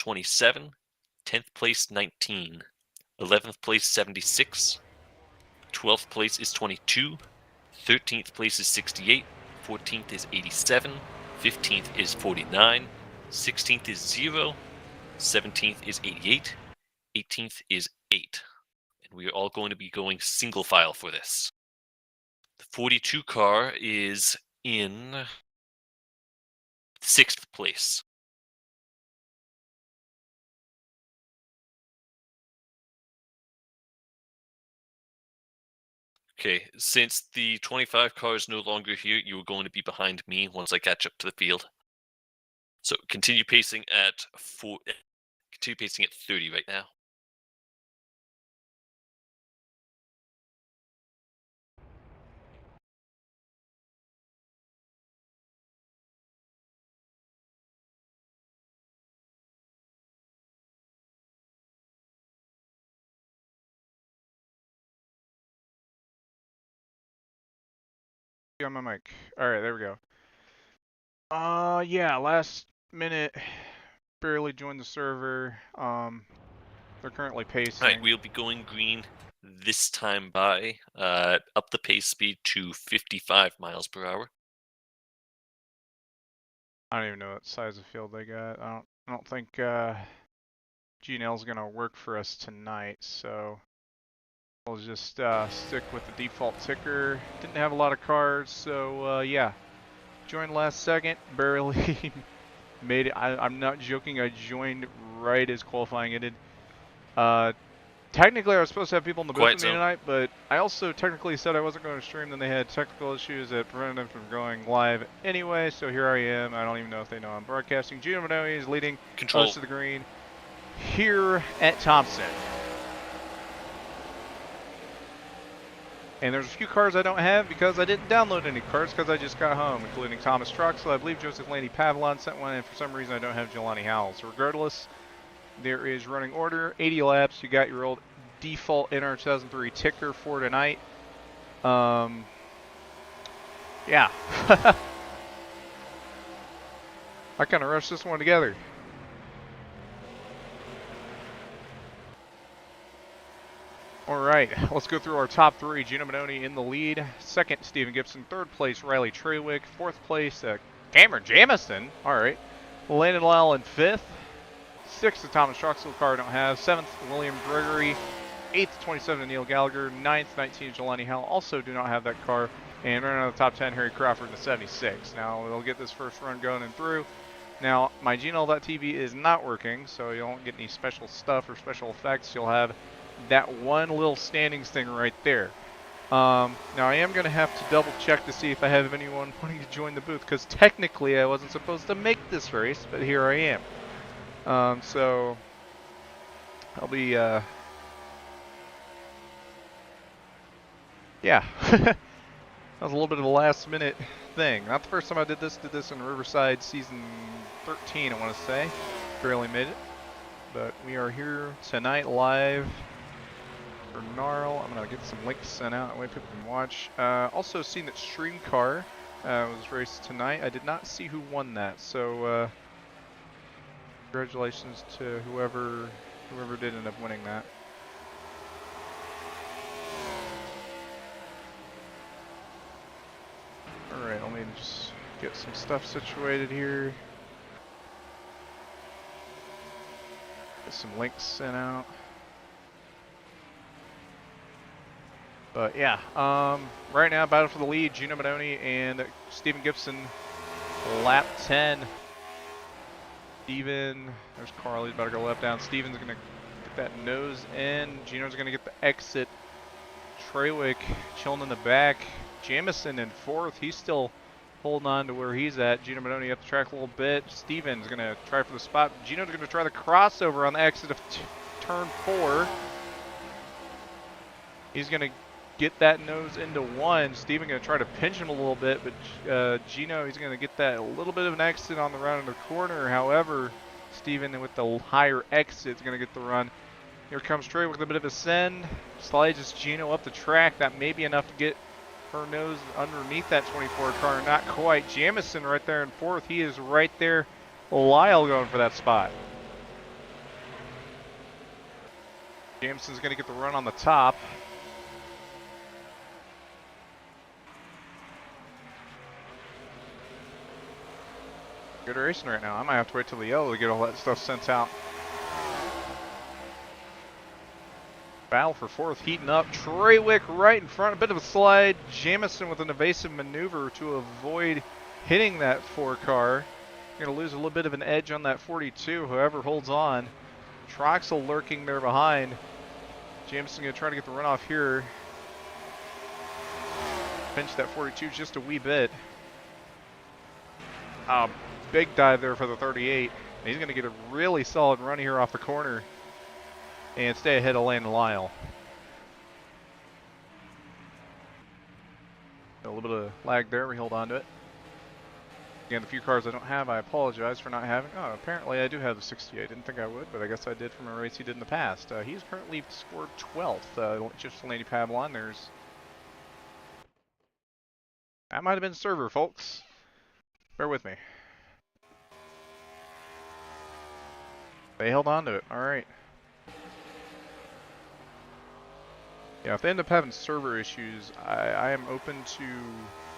27, 10th place 19, 11th place 76, 12th place is 22, 13th place is 68, 14th is 87, 15th is 49, 16th is 0, 17th is 88, 18th is 8. And we are all going to be going single file for this. The 42 car is in 6th place. Okay, since the 25 car is no longer here, you are going to be behind me once I catch up to the field. So continue pacing at 30 right now. On my mic. Alright, there we go. Yeah, last minute, barely joined the server. They're currently pacing. Alright, we'll be going green this time by, up the pace speed to 55 miles per hour. I don't even know what size of field they got. I don't think GNL's gonna work for us tonight, so we'll just stick with the default ticker. Didn't have a lot of cars, so yeah. Joined last second, barely made it. I'm not joking, I joined right as qualifying ended. Technically, I was supposed to have people in the booth with me tonight, but I also technically said I wasn't going to stream. Then they had technical issues that prevented them from going live anyway, so here I am. I don't even know if they know I'm broadcasting. Jamison is leading us to the green here at Thompson. And there's a few cars I don't have because I didn't download any cars because I just got home, including Thomas Truxell. I believe Joseph Landy Pavlon sent one, and for some reason I don't have Jelani Howell. So regardless, there is running order, 80 laps. You got your old default NR2003 ticker for tonight. Yeah. I kind of rushed this one together. All right, let's go through our top three. Gino Manoni in the lead. Second, Stephen Gibson. Third place, Riley Trawick. Fourth place, Cameron Jamison. All right. Landon Lyle in fifth. Sixth, the Thomas Truxell car I don't have. Seventh, William Gregory. Eighth, 27, Neil Gallagher. Ninth, 19, Jelani Howell. Also do not have that car. And running out of the top 10, Harry Crawford in the 76. Now, we'll get this first run going and through. Now, my GNL.TV is not working, so you won't get any special stuff or special effects. You'll have that one little standings thing right there. Now, I am going to have to double check to see if I have anyone wanting to join the booth, because technically I wasn't supposed to make this race, but here I am. So I'll be, yeah. That was a little bit of a last minute thing. Not the first time I did this in Riverside season 13, I want to say. Barely made it. But we are here tonight live for NARL. I'm going to get some links sent out, that way people can watch. Also seen that Streamcar was raced tonight. I did not see who won that, so congratulations to whoever did end up winning that. Alright, let me just get some stuff situated here. Get some links sent out. But yeah, right now battle for the lead, Gino Manoni and Stephen Gibson, lap 10. Steven, there's Carly's about to go left down. Steven's gonna get that nose in. Gino's gonna get the exit. Trawick chilling in the back. Jamison in fourth. He's still holding on to where he's at. Gino Manoni up the track a little bit. Steven's gonna try for the spot. Gino's gonna try the crossover on the exit of turn 4. He's gonna get that nose into one. Steven gonna try to pinch him a little bit, but Gino, he's gonna get that a little bit of an exit on the run in the corner. However, Steven with the higher exit is gonna get the run. Here comes Trey with a bit of a send. Slides Gino up the track. That may be enough to get her nose underneath that 24 car. Not quite. Jamison right there in fourth. He is right there. Lyle going for that spot. Jamison's going to get the run on the top. Good racing right now. I might have to wait till the yellow to get all that stuff sent out. Battle for fourth, heating up. Trawick right in front, a bit of a slide. Jamison with an evasive maneuver to avoid hitting that 4 car. Going to lose a little bit of an edge on that 42, whoever holds on. Troxel lurking there behind. Jamison going to try to get the runoff here. Pinch that 42 just a wee bit. Big dive there for the 38. He's going to get a really solid run here off the corner and stay ahead of Landon Lyle. A little bit of lag there. We hold on to it. Again, the few cars I don't have, I apologize for not having. Oh, apparently I do have the 68. Didn't think I would, but I guess I did from a race he did in the past. He's currently scored 12th. Just Laney Pavlon. That might have been server, folks. Bear with me. They held on to it. All right. Yeah, if they end up having server issues, I am open to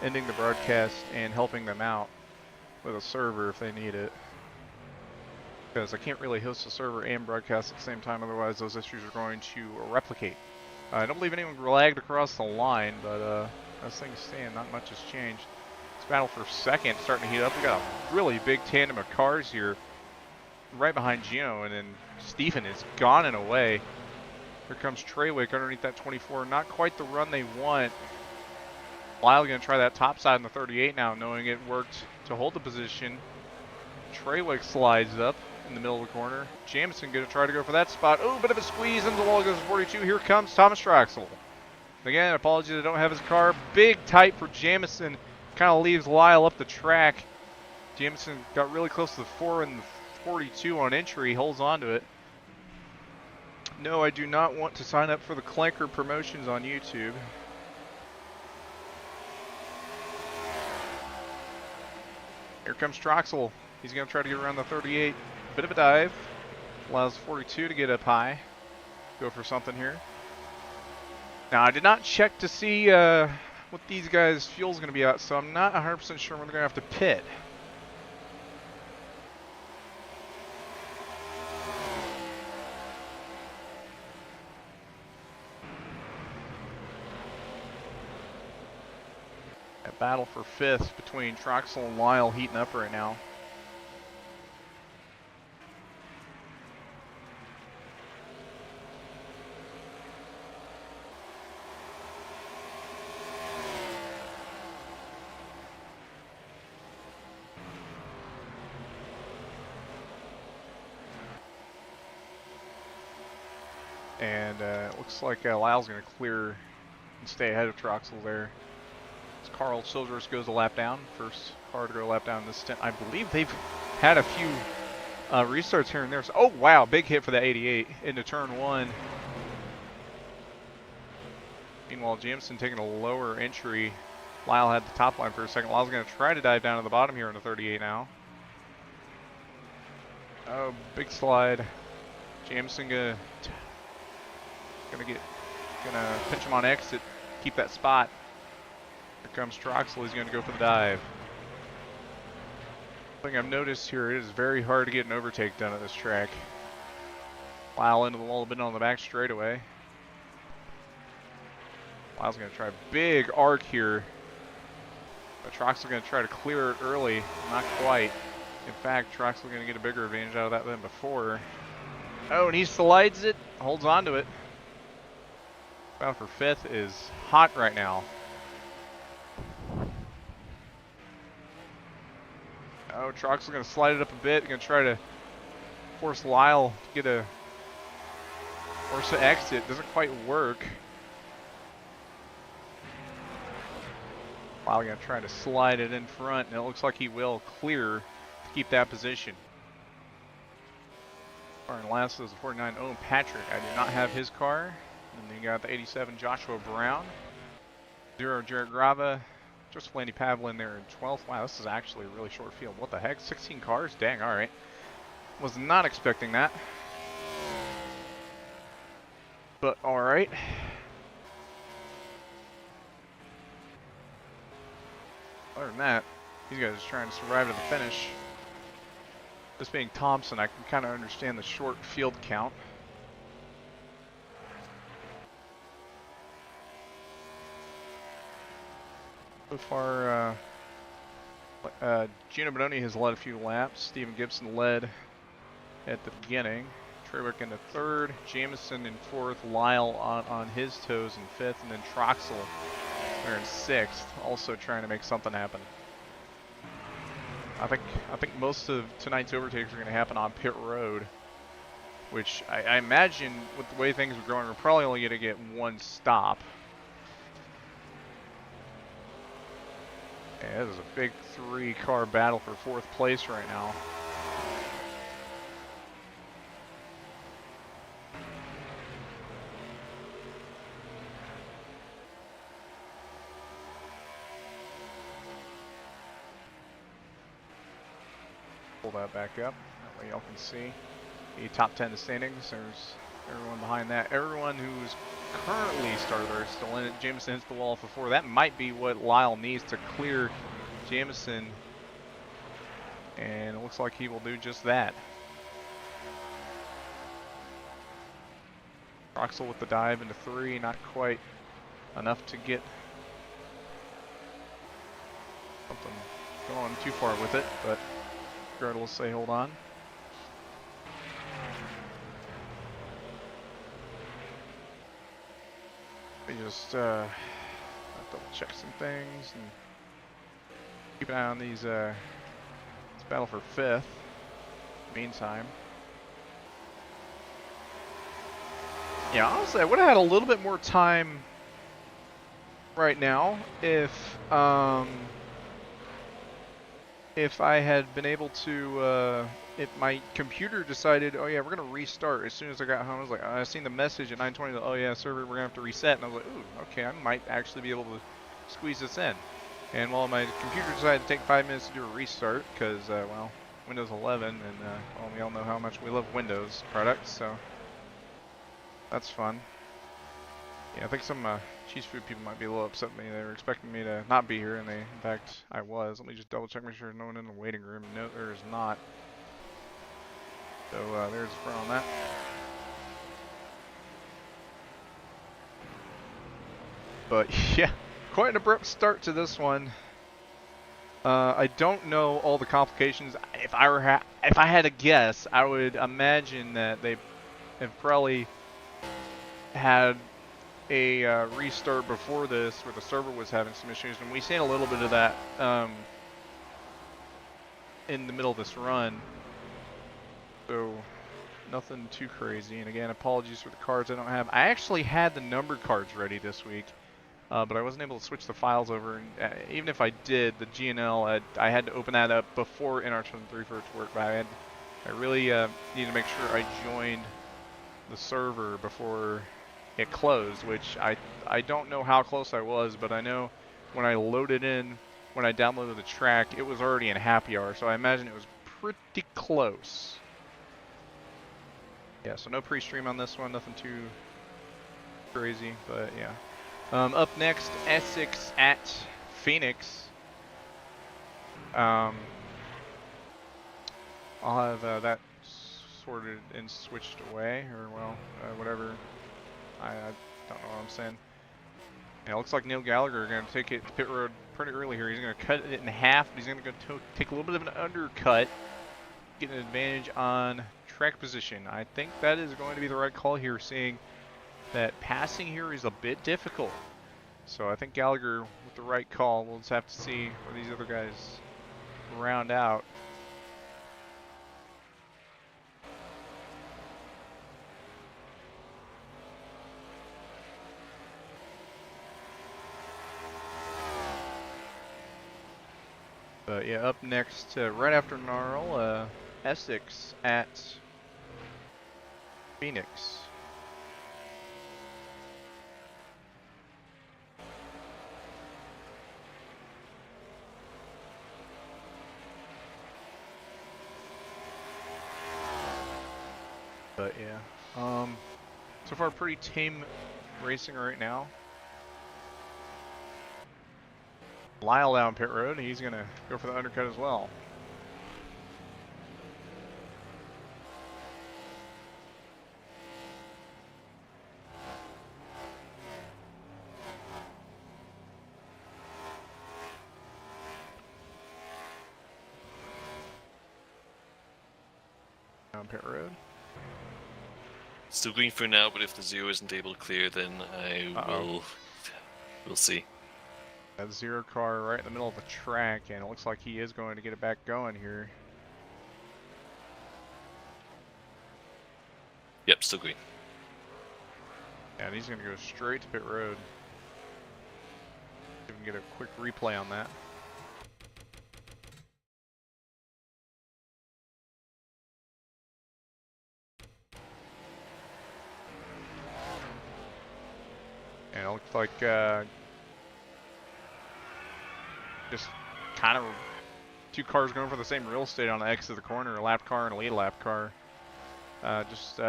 ending the broadcast and helping them out with a server if they need it. Because I can't really host a server and broadcast at the same time, otherwise those issues are going to replicate. I don't believe anyone lagged across the line, but as things stand, not much has changed. This battle for second starting to heat up. We got a really big tandem of cars here, right behind Gino, and then Stephen is gone and away. Here comes Trawick underneath that 24. Not quite the run they want. Lyle going to try that top side in the 38 now, knowing it worked to hold the position. Trawick slides up in the middle of the corner. Jamison going to try to go for that spot. Oh, bit of a squeeze into the wall, goes 42. Here comes Thomas Troxel. Again, apologies, I don't have his car. Big tight for Jamison. Kind of leaves Lyle up the track. Jamison got really close to the 4 and the 42 on entry. Holds on to it. No, I do not want to sign up for the Clanker promotions on YouTube. Here comes Troxel. He's going to try to get around the 38. Bit of a dive. Allows 42 to get up high. Go for something here. Now, I did not check to see what these guys' fuel's going to be at, so I'm not 100% sure when they're going to have to pit. A battle for fifth between Troxel and Lyle heating up right now. And it looks like Lyle's going to clear and stay ahead of Troxel there. As Carl Childress goes a lap down. First car to go a lap down in this stint. I believe they've had a few restarts here and there. So, oh, wow, big hit for that 88 into turn 1. Meanwhile, Jamison taking a lower entry. Lyle had the top line for a second. Lyle's going to try to dive down to the bottom here in the 38 now. Oh, big slide. Jamison gonna pinch him on exit, keep that spot. Here comes Troxel. He's going to go for the dive. Thing I've noticed here, it is very hard to get an overtake done at this track. Lyle into the wall a bit on the back straightaway. Lyle's going to try a big arc here. But Troxel's going to try to clear it early. Not quite. In fact, Troxel's going to get a bigger advantage out of that than before. Oh, and he slides it, holds on to it. Battle for fifth is hot right now. Oh, Troxel's going to slide it up a bit. Going to try to force Lyle to get a force to exit. Doesn't quite work. Lyle going to try to slide it in front, and it looks like he will clear to keep that position. And last is the 49 Owen Patrick. I do not have his car. And then you got the 87 Joshua Brown. 0 Jared Grava. Joseph Landy Pavlin there in 12th. Wow, this is actually a really short field. What the heck? 16 cars? Dang, all right. Was not expecting that. But all right. Other than that, these guys are trying to survive to the finish. This being Thompson, I can kind of understand the short field count. So far, Gino Bononi has led a few laps. Stephen Gibson led at the beginning. Trewick into third. Jamison in fourth. Lyle on his toes in fifth. And then Troxel there in sixth, also trying to make something happen. I think most of tonight's overtakes are going to happen on pit road, which I imagine with the way things are going, we're probably only going to get one stop. Yeah, this is a big 3-car battle for fourth place right now. Pull that back up, that way y'all can see the top 10 standings. There's everyone behind that. Everyone who's currently started there is still in it. Jamison hits the wall for 4. That might be what Lyle needs to clear Jamison, and it looks like he will do just that. Troxel with the dive into 3, not quite enough to get something going too far with it, but Gerda will say hold on. We just double check some things and keep an eye on these. This battle for 5th. Meantime, yeah, honestly, I would have had a little bit more time right now if I had been able to, if my computer decided, oh yeah, we're gonna restart as soon as I got home. I was like, I seen the message at 9:20, oh yeah, server, we're gonna have to reset, and I was like, ooh, okay, I might actually be able to squeeze this in. And while my computer decided to take 5 minutes to do a restart, because, well, Windows 11, and well, we all know how much we love Windows products, so that's fun. Yeah, I think some cheese food people might be a little upset with me. They were expecting me to not be here, and in fact, I was. Let me just double check, make sure there's no one in the waiting room. No, there is not. So there's the front on that. But yeah, quite an abrupt start to this one. I don't know all the complications. If I had to guess, I would imagine that they have probably had a restart before this where the server was having some issues, and we've seen a little bit of that in the middle of this run. So nothing too crazy. And again, apologies for the cards I don't have. I actually had the numbered cards ready this week, but I wasn't able to switch the files over. And even if I did, the GNL, I had to open that up before NR2003 for it to work. But I really need to make sure I joined the server before it closed, which I don't know how close I was, but I know when I loaded in, when I downloaded the track, it was already in happy hour, so I imagine it was pretty close. Yeah, so no pre-stream on this one, nothing too crazy, but yeah. Up next, S16 at Phoenix. I'll have that sorted and switched away, or well, whatever. I don't know what I'm saying. Yeah, it looks like Neil Gallagher going to take it to pit road pretty early here. He's going to cut it in half, but he's going to take a little bit of an undercut, get an advantage on track position. I think that is going to be the right call here, seeing that passing here is a bit difficult. So I think Gallagher with the right call. We'll just have to see where these other guys round out. But yeah, up next, right after NARL, S16 at Phoenix. But yeah, So far, pretty tame racing right now. Lyle down pit road, he's going to go for the undercut as well. Down pit road. Still green for now, but if the zero isn't able to clear, then we'll see. That zero car right in the middle of the track, and it looks like he is going to get it back going here. Yep, still green. And he's going to go straight to pit road. See if we can get a quick replay on that. And it looks like just kind of two cars going for the same real estate on the exit of the corner, a lap car and a lead lap car. Just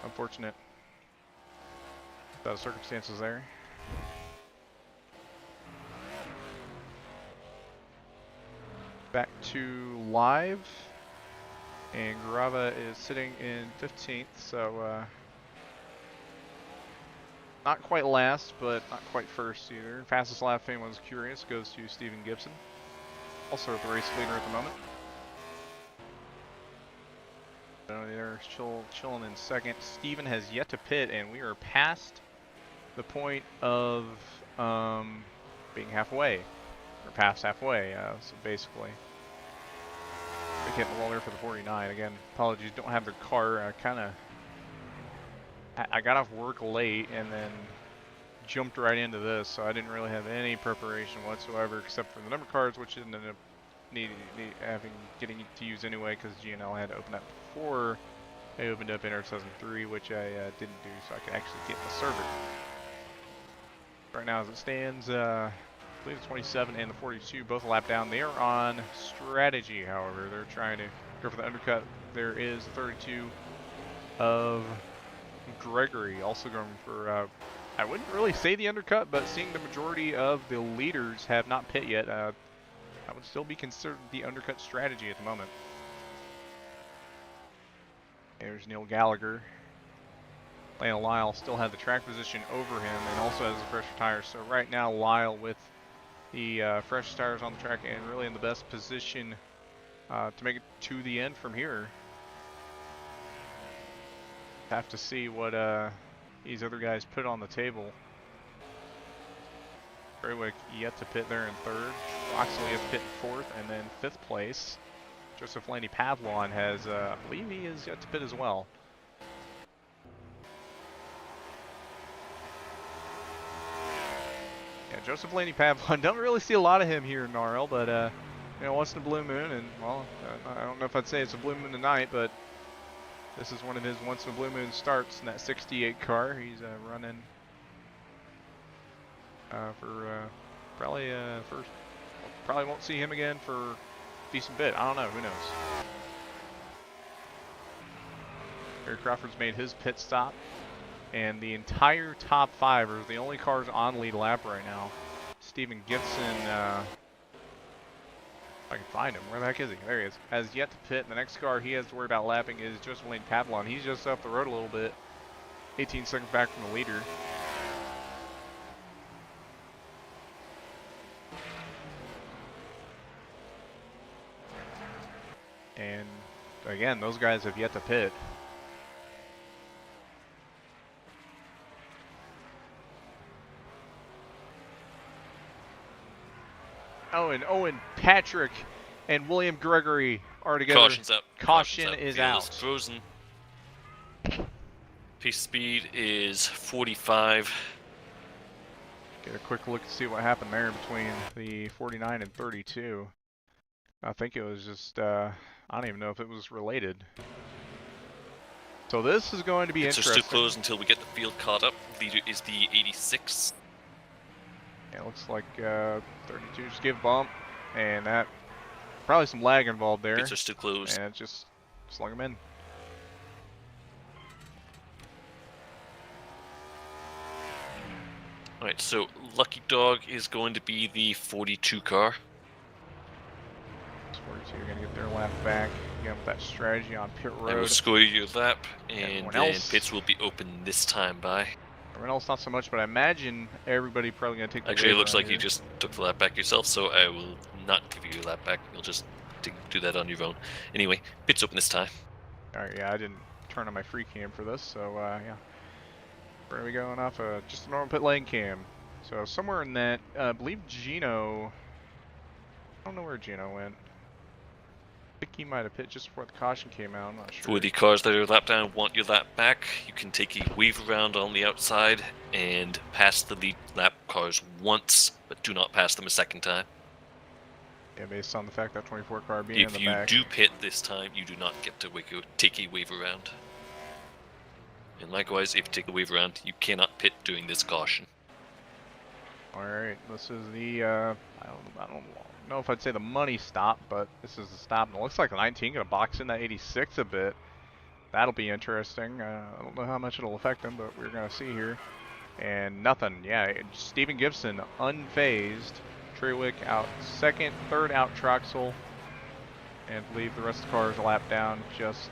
unfortunate circumstances there. Back to live, and Grava is sitting in 15th, so not quite last, but not quite first either. Fastest lap fame was curious, goes to Stephen Gibson, also the race leader at the moment. They're chilling in second. Stephen has yet to pit, and we are past the point of being halfway, or past halfway. So basically, we hit the wall there for the 49. Again, apologies, don't have their car. I got off work late and then jumped right into this, so I didn't really have any preparation whatsoever except for the number cards, which ended up getting to use anyway because GNL had to open up before I opened up NR2003, which I didn't do, so I could actually get the server. Right now, as it stands, I believe the 27 and the 42 both a lap down. They are on strategy, however. They're trying to go for the undercut. There is the 32 of Gregory also going for, I wouldn't really say the undercut, but seeing the majority of the leaders have not pit yet, that would still be considered the undercut strategy at the moment. There's Neil Gallagher. Lyle still had the track position over him and also has the fresher tires. So right now Lyle with the fresh tires on the track and really in the best position to make it to the end from here. Have to see what these other guys put on the table. Graywick yet to pit there in third. Oxley yet to pit in fourth, and then fifth place. Joseph Laney Pavlon has, I believe he is yet to pit as well. Yeah, Joseph Laney Pavlon, don't really see a lot of him here in NARL, but you know, once in a blue moon, and well, I don't know if I'd say it's a blue moon tonight, but this is one of his once in a blue moon starts in that 68 car. He's running for probably first. Probably won't see him again for a decent bit. I don't know. Who knows? Barry Crawford's made his pit stop, and the entire top five are the only cars on lead lap right now. Stephen Gibson. If I can find him. Where the heck is he? There he is. Has yet to pit. The next car he has to worry about lapping is Joseph Lane Pavlon. He's just off the road a little bit. 18 seconds back from the leader. And again, those guys have yet to pit. Oh, and Owen Patrick and William Gregory are together. Caution's up. Caution is Field out. is frozen. Pace speed is 45. Get a quick look to see what happened there between the 49 and 32. I think it was just, I don't even know if it was related. So this is going to be interesting. So still closed until we get the field caught up. Leader is the 86. Yeah, it looks like 32 just gave a bump, and that probably some lag involved there. Pits are still closed. And it just slung him in. Alright, so Lucky Dog is going to be the 42 car. 42 are going to get their lap back. Again, with that strategy on pit I will road. score your lap, and Everyone then else? pits will be open this time by. Everyone else not so much, but I imagine everybody probably going to take the Actually, it wave looks around like you here. just took the lap back yourself, so I will not give you your lap back. You'll just do that on your own. Anyway, pits open this time. Alright, yeah, I didn't turn on my free cam for this, so yeah. We're going to be going off just a normal pit lane cam. So somewhere in that, I believe Gino, I don't know where Gino went. I think he might have pit just before the caution came out, I'm not sure. For the cars that are lap down want your lap back, you can take a wave around on the outside and pass the lead lap cars once, but do not pass them a second time. Yeah, based on the fact that 24 car being in If the you back. do pit this time, you do not get to take a wave around. And likewise, if you take the wave around, you cannot pit during this caution. Alright, this is the, I don't know if I'd say the money stop, but this is the stop. And it looks like the 19 going to box in that 86 a bit. That'll be interesting. I don't know how much it'll affect them, but we're going to see here. And nothing, yeah, Stephen Gibson unfazed. Trewick out second, third out Troxel. And leave the rest of the cars a lap down, just,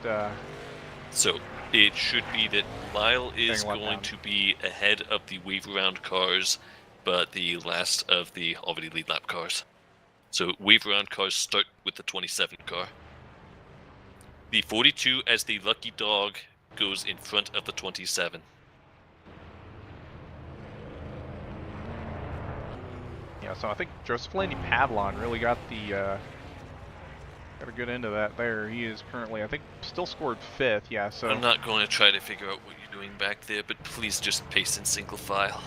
So, it should be that Lyle is lap going down. to be ahead of the wave around cars, but the last of the already lead lap cars. So wave around cars start with the 27 car. The 42 as the lucky dog goes in front of the 27. Yeah, so I think Joseph Landy Pavlon really got the got a good end of that there. He is currently, I think, still scored 5th. Yeah, so I'm not going to try to figure out what you're doing back there, but please just pace in single file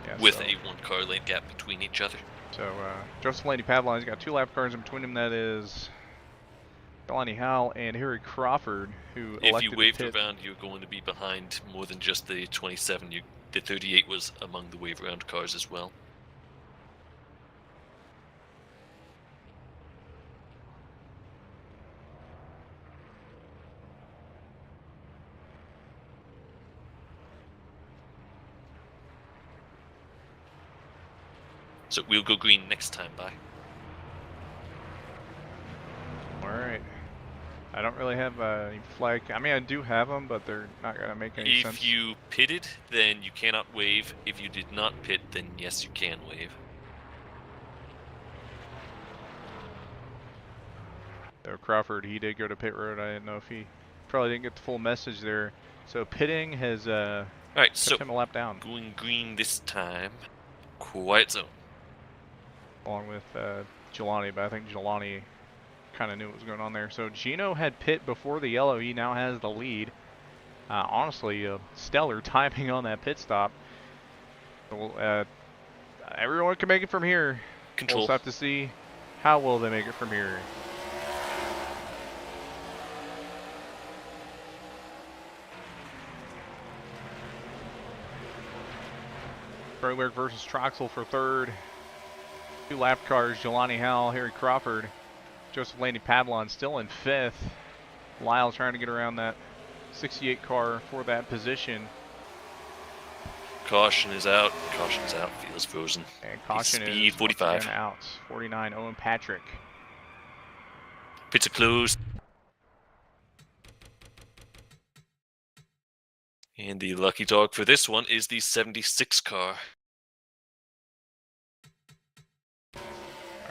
yeah, with so, a 1 car lane gap between each other. So Joseph Landy Pavlon, he's got 2 lap cars in between him. That is Delaney Howell and Harry Crawford, who if you elected waved to pit. around, you're going to be behind more than just the 27. The 38 was among the wave around cars as well. So we'll go green next time by. Alright. I don't really have any flag. I mean, I do have them, but they're not going to make any sense. If you pitted, then you cannot wave. If you did not pit, then yes, you can wave. So Crawford, he did go to pit road. I didn't know if he probably didn't get the full message there. So pitting has Alright, so kept him a lap down. going green this time. Quiet zone. Along with Jelani, but I think Jelani kind of knew what was going on there. So Gino had pit before the yellow. He now has the lead. Honestly, stellar timing on that pit stop. So, everyone can make it from here. Control. We'll just have to see how will they make it from here. Berwick versus Troxel for 3rd. 2 lap cars, Jelani Howell, Harry Crawford. Joseph Landy Pavlon still in 5th. Lyle trying to get around that 68 car for that position. Caution is out. Caution is out. Feels frozen. And caution Speed is 45. out. 49, Owen Patrick. Pits are closed. And the lucky dog for this one is the 76 car.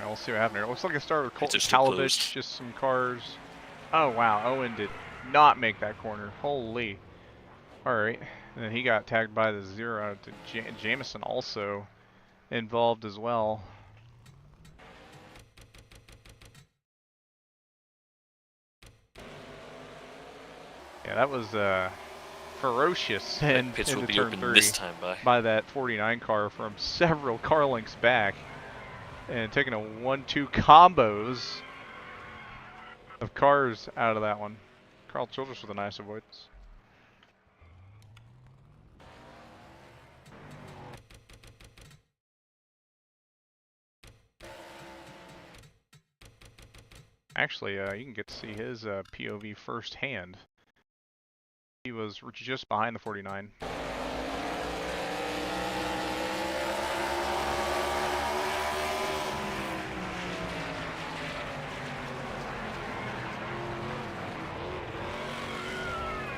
Alright, we'll see what happens here. It looks like it started with Colton Pits are still Kalovich, closed. just some cars. Oh wow, Owen did not make that corner. Holy. Alright, and then he got tagged by the 0 to Jamison, also involved as well. Yeah, that was ferocious and Pits into will be turn open 3 this time by that 49 car from several car lengths back, and taking a 1-2 combos of cars out of that one. Carl Childress with a nice avoidance. Actually, you can get to see his POV firsthand. He was just behind the 49.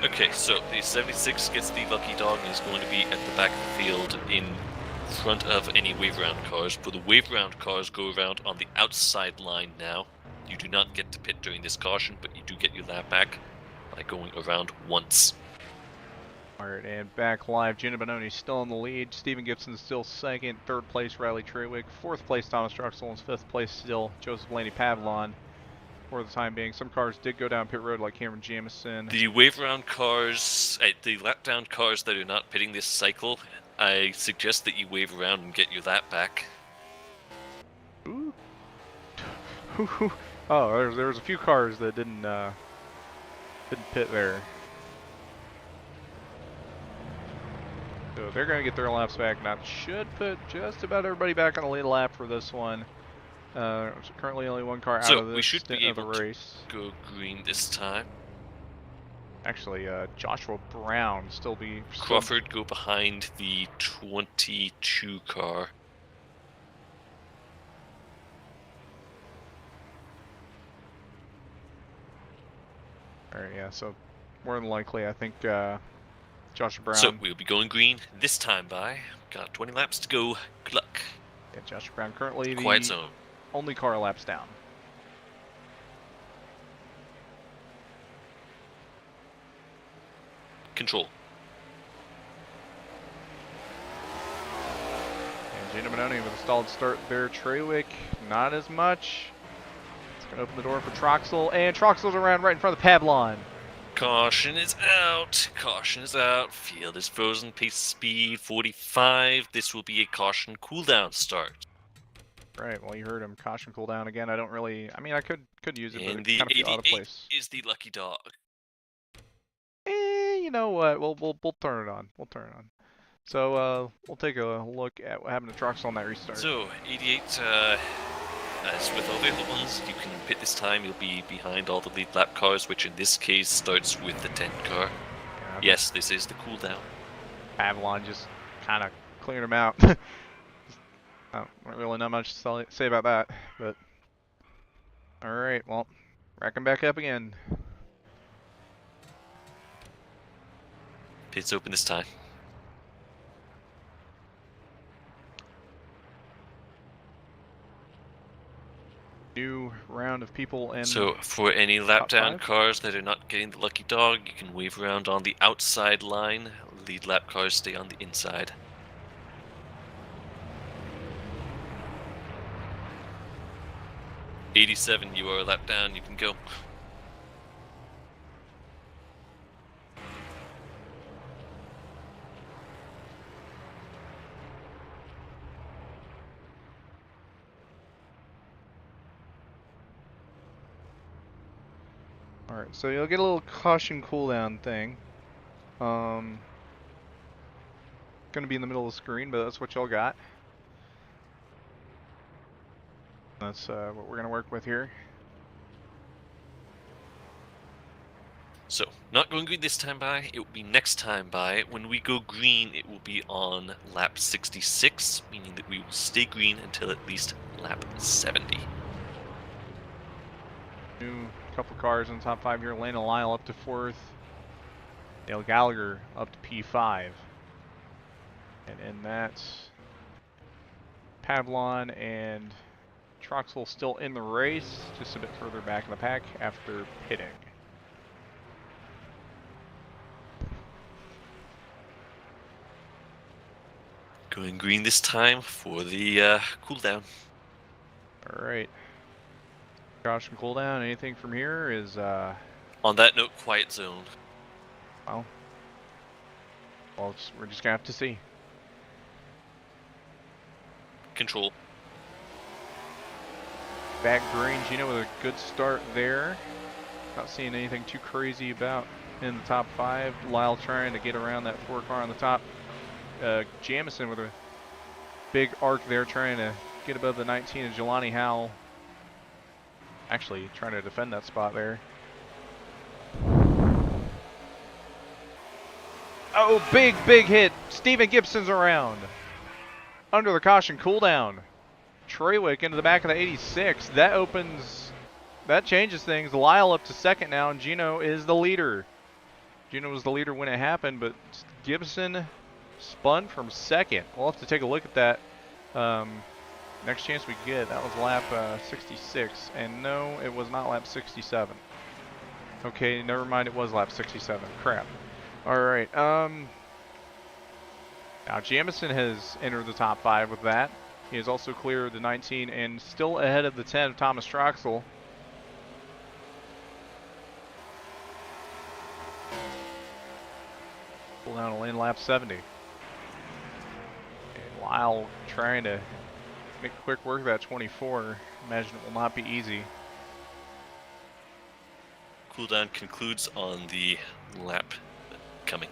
Okay, so the 76 gets the lucky dog and is going to be at the back of the field in front of any wave round cars. For the wave round cars, go around on the outside line now. You do not get to pit during this caution, but you do get your lap back by going around once. Alright, and back live, Gino Bononi still in the lead. Stephen Gibson still second. Third place, Riley Trewick. Fourth place, Thomas Truxell. And fifth place still, Joseph Laney Pavlon. For the time being, some cars did go down pit road, like Cameron Jamison. The wave round cars, the lap down cars that are not pitting this cycle, I suggest that you wave around and get your lap back. Ooh. Oh, there was a few cars that didn't pit there. So they're going to get their laps back, and that should put just about everybody back on the lead lap for this one. Currently only one car out of this we should be able race. To go green this time. Actually, Joshua Brown still be... Crawford go behind the 22 car. Alright, yeah, so more than likely, I think Joshua Brown... So we'll be going green this time by. Got 20 laps to go. Good luck. Yeah, Joshua Brown currently the Quiet zone. Only car laps down. Control. And Gino Bononi with a stalled start there. Trewick, not as much. It's going to open the door for Troxell, and Troxell's around right in front of the Pavlon. Caution is out. Caution is out. Field is frozen. Pace speed 45. This will be a caution cooldown start. Right, well, you heard him. Caution cooldown again. I don't really... I mean, I could use it, And but the it kind of feel out of 88 place. is the lucky dog. You know what? We'll turn it on. We'll turn it on. So we'll take a look at what happened to Troxell on that restart. So 88, as with all the other ones, you can pit this time. You'll be behind all the lead lap cars, which in this case starts with the 10 car. Yeah, Yes, this is the cooldown. Pavlon just kind of cleared him out. Not really not much to say about that, but all right. Well, rack him back up again. Pit's open this time. New round of people in. So for any lap top down five? cars that are not getting the lucky dog, you can wave around on the outside line. Lead lap cars stay on the inside. '87, you are a lap down. You can go. Alright, so you'll get a little caution cooldown thing. Gonna be in the middle of the screen, but that's what y'all got. That's what we're gonna work with here. So, not going green this time by, it will be next time by. When we go green, it will be on lap 66, meaning that we will stay green until at least lap 70. New couple cars in the top 5 here. Landon Lyle up to 4th. Dale Gallagher up to P5. And in that, Pavlon and Troxell still in the race, just a bit further back in the pack after pitting. Going green this time for the cooldown. Alright. Caution cooldown, anything from here is, On that note, quiet zone. well, we're just gonna have to see. Control. Back green, Gino with a good start there. Not seeing anything too crazy about in the top 5. Lyle trying to get around that 4 car on the top. Jamison with a big arc there, trying to get above the 19, and Jelani Howell actually trying to defend that spot there. Oh, big hit. Stephen Gibson's around. Under the caution cooldown. Trewick into the back of the 86. That changes things. Lyle up to 2nd now, and Gino is the leader. Gino was the leader when it happened, but Gibson spun from second. We'll have to take a look at that next chance we get. That was lap 66, and no, it was not lap 67. Okay, never mind, it was lap 67. Crap. Alright, now Jamison has entered the top 5 with that. He has also cleared the 19 and still ahead of the 10 of Thomas Troxel. Pull down a lane lap 70. And Lyle trying to make quick work of that 24. Imagine it will not be easy. Cooldown concludes on the lap coming.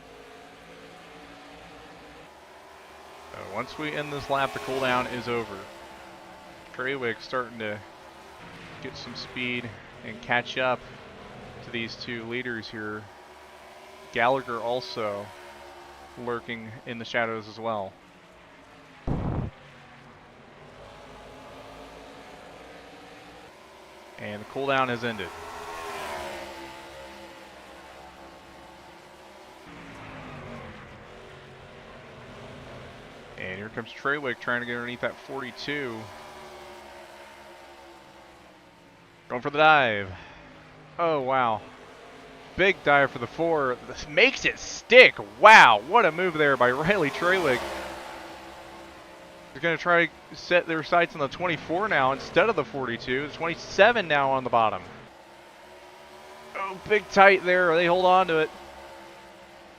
Once we end this lap, the cooldown is over. Trawick starting to get some speed and catch up to these two leaders here. Gallagher also lurking in the shadows as well. And the cooldown has ended. And here comes Trawick trying to get underneath that 42. Going for the dive. Oh, wow. Big dive for the 4. This makes it stick. Wow, what a move there by Riley Trawick. They're going to try to set their sights on the 24 now instead of the 42. The 27 now on the bottom. Oh, big tight there. They hold on to it.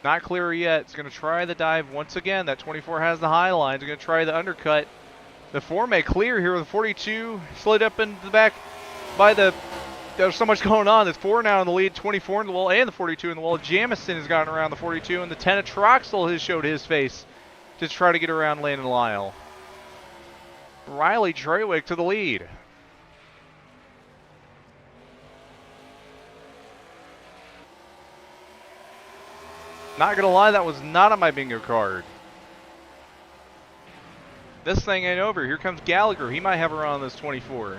Not clear yet. It's going to try the dive once again. That 24 has the high line. It's going to try the undercut. The 4 may clear here with the 42. Slid up into the back by the... There's so much going on. There's 4 now in the lead, 24 in the wall, and the 42 in the wall. Jamison has gotten around the 42, and the 10 of Troxel has showed his face to try to get around Landon Lyle. Riley Trawick to the lead. Not gonna lie, that was not on my bingo card. This thing ain't over. Here comes Gallagher. He might have a run on this 24.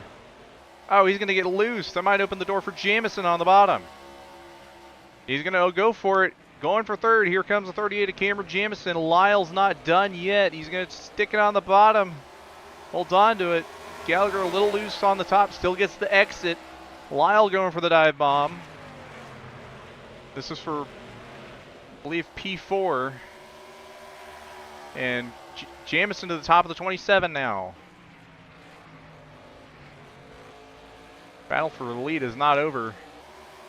Oh, he's gonna get loose. That might open the door for Jamison on the bottom. He's gonna go for it. Going for third. Here comes the 38 of Cameron Jamison. Lyle's not done yet. He's gonna stick it on the bottom. Hold on to it. Gallagher a little loose on the top. Still gets the exit. Lyle going for the dive bomb. This is for, I believe, P4. And Jamison to the top of the 27 now. Battle for the lead is not over.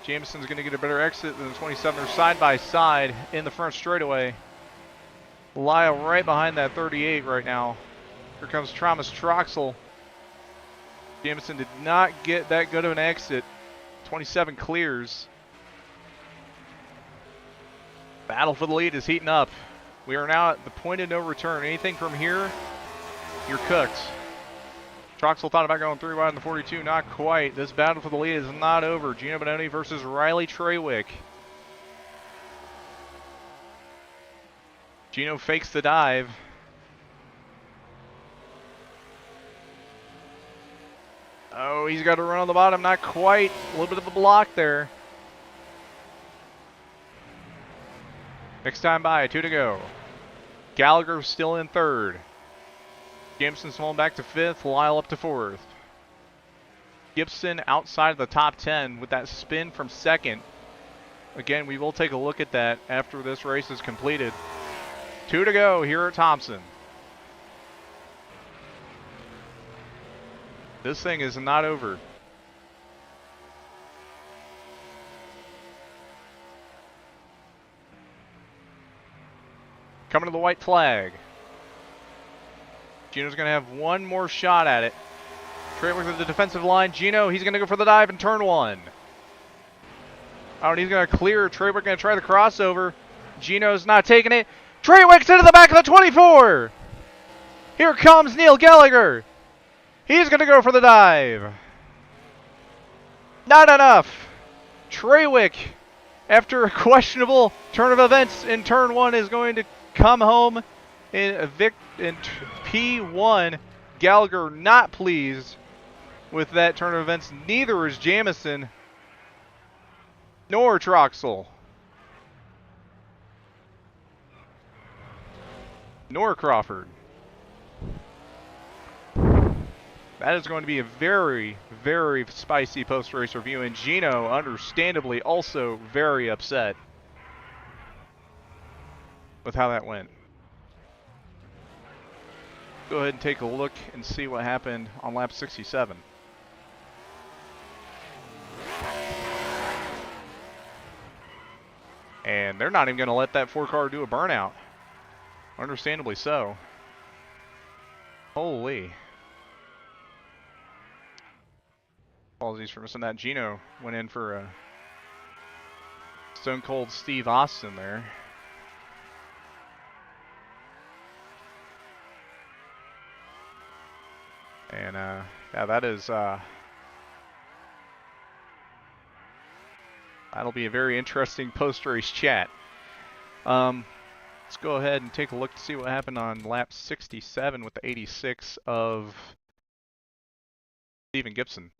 Jamison's going to get a better exit than the 27. They're side by side in the front straightaway. Lyle right behind that 38 right now. Here comes Thomas Troxel. Jamison did not get that good of an exit. 27 clears. Battle for the lead is heating up. We are now at the point of no return. Anything from here, you're cooked. Troxel thought about going 3 wide in the 42. Not quite. This battle for the lead is not over. Gino Bononi versus Riley Trawick. Gino fakes the dive. Oh, he's got to run on the bottom. Not quite. A little bit of a block there. Next time by, 2 to go. Gallagher still in third. Jamison's falling back to 5th. Lyle up to 4th. Gibson outside of the top 10 with that spin from 2nd. Again, we will take a look at that after this race is completed. 2 to go here at Thompson. This thing is not over. Coming to the white flag. Gino's going to have one more shot at it. Trawick with the defensive line. Gino, he's going to go for the dive in turn 1. Oh, and he's going to clear. Trawick going to try the crossover. Gino's not taking it. Trawick's into the back of the 24. Here comes Neil Gallagher. He's going to go for the dive. Not enough. Trawick, after a questionable turn of events in turn 1, is going to come home in P1. Gallagher not pleased with that turn of events. Neither is Jamison nor Troxel. Nor Crawford. That is going to be a very, very spicy post-race review, and Gino, understandably, also very upset with how that went. Go ahead and take a look and see what happened on lap 67. And they're not even going to let that 4-car do a burnout. Understandably so. Holy. Apologies for missing that. Gino went in for a Stone Cold Steve Austin there. And yeah, that is that'll be a very interesting post-race chat. Let's go ahead and take a look to see what happened on lap 67 with the 86 of Stephen Gibson.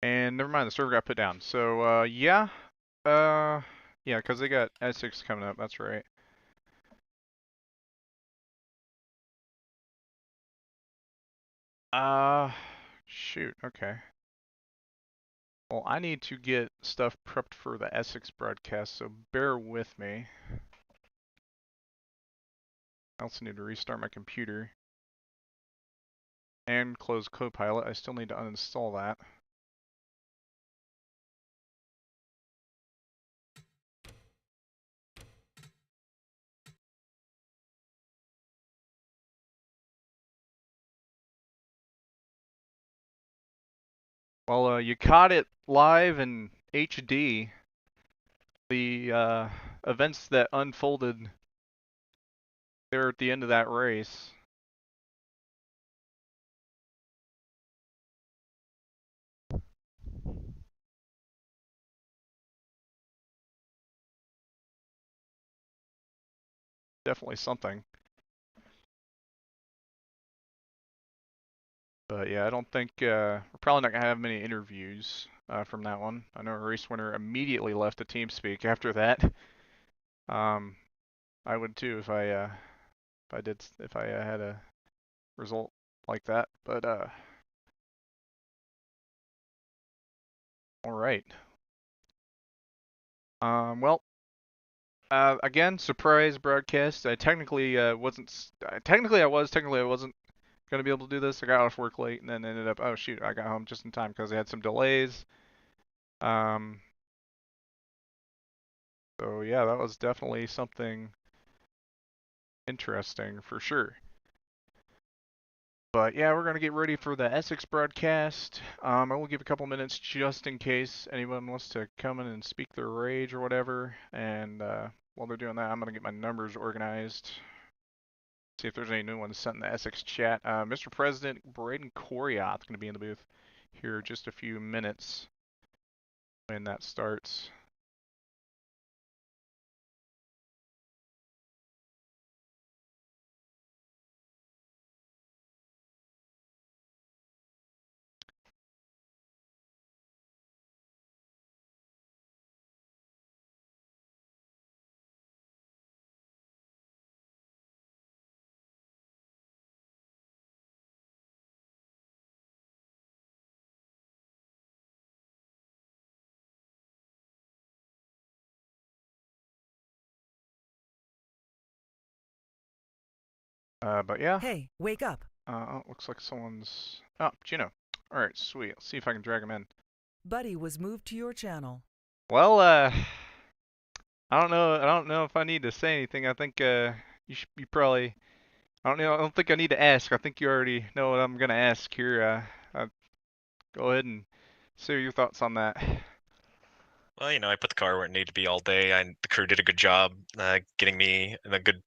And never mind, the server got put down. So yeah, because they got S6 coming up. That's right. Shoot. Okay. Well, I need to get stuff prepped for the S6 broadcast, so bear with me. I also need to restart my computer and close Copilot. I still need to uninstall that. Well, you caught it live in HD. The events that unfolded there at the end of that race. Definitely something. But yeah, I don't think we're probably not gonna have many interviews from that one. I know a race winner immediately left the TeamSpeak after that. I would too if I had a result like that. But all right. Well, again, surprise broadcast. I technically wasn't. Technically I was. Technically I wasn't gonna be able to do this. I got off work late and then ended up. Oh shoot! I got home just in time because I had some delays. So yeah, that was definitely something interesting for sure. But yeah, we're gonna get ready for the Essex broadcast. I will give a couple minutes just in case anyone wants to come in and speak their rage or whatever. And while they're doing that, I'm gonna get my numbers organized. See if there's any new ones sent in the Essex chat. Mr. President, Braden Corioth gonna be in the booth here just a few minutes when that starts. But yeah. Hey, wake up. Looks like someone's... Oh, Gino. Alright, sweet. Let's see if I can drag him in. Buddy was moved to your channel. Well, I don't know if I need to say anything. I think you probably... I don't think I need to ask. I think you already know what I'm gonna ask here. Go ahead and say your thoughts on that. Well, I put the car where it needed to be all day. The crew did a good job getting me in a good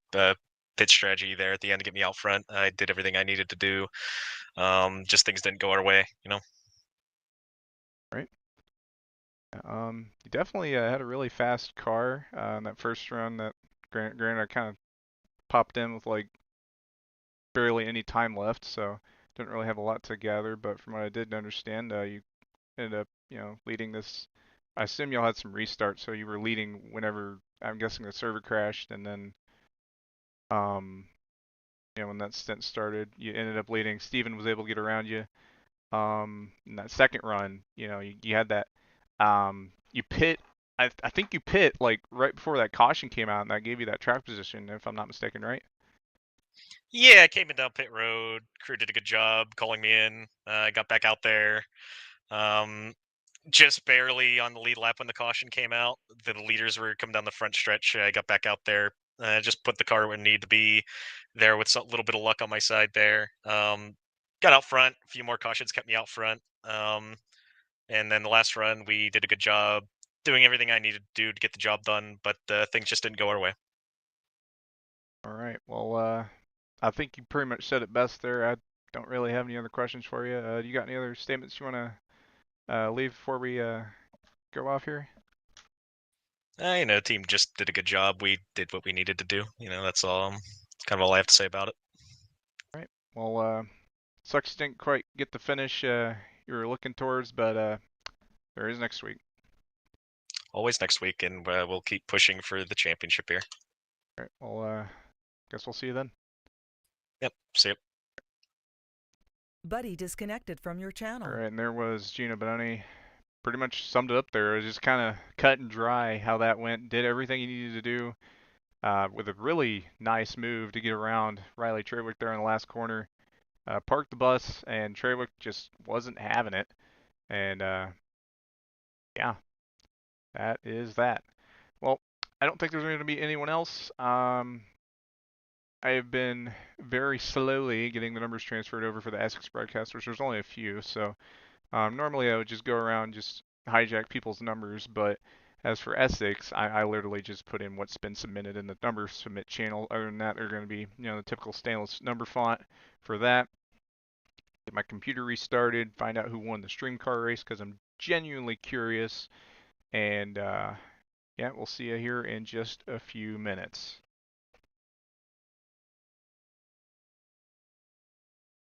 pit strategy there at the end to get me out front. I did everything I needed to do. Just things didn't go our way, Right. You definitely had a really fast car in that first run. That granted, I kind of popped in with like barely any time left, so didn't really have a lot to gather. But from what I did understand, you ended up, leading this. I assume y'all had some restarts, so you were leading whenever, I'm guessing, the server crashed, and then, when that stint started, you ended up leading. Steven was able to get around you. In that second run, you had that, you pit. I think you pit like right before that caution came out, and that gave you that track position, if I'm not mistaken, right? Yeah, I came in down pit road. Crew did a good job calling me in. I got back out there. Just barely on the lead lap when the caution came out. The leaders were coming down the front stretch. I got back out there. Just put the car where it needed to be there with a little bit of luck on my side there. Got out front. A few more cautions kept me out front. And then the last run, we did a good job doing everything I needed to do to get the job done, but things just didn't go our way. All right. Well, I think you pretty much said it best there. I don't really have any other questions for you. You got any other statements you want to leave before we go off here? The team just did a good job. We did what we needed to do. That's all. That's kind of all I have to say about it. All right. Well, sucks you didn't quite get the finish you were looking towards, but there is next week. Always next week, and we'll keep pushing for the championship here. All right. Well, guess we'll see you then. Yep. See you. Buddy disconnected from your channel. All right, and there was Gino Benoni. Pretty much summed it up there. It was just kind of cut and dry how that went. Did everything he needed to do with a really nice move to get around Riley Trawick there in the last corner. Parked the bus, and Trawick just wasn't having it. And yeah, that is that. Well, I don't think there's going to be anyone else. I have been very slowly getting the numbers transferred over for the S16 broadcasters. There's only a few, so normally I would just go around just hijack people's numbers, but as for S6, I literally just put in what's been submitted in the number submit channel. Other than that, they're going to be the typical stainless number font for that. Get my computer restarted, find out who won the stream car race because I'm genuinely curious. And yeah, we'll see you here in just a few minutes.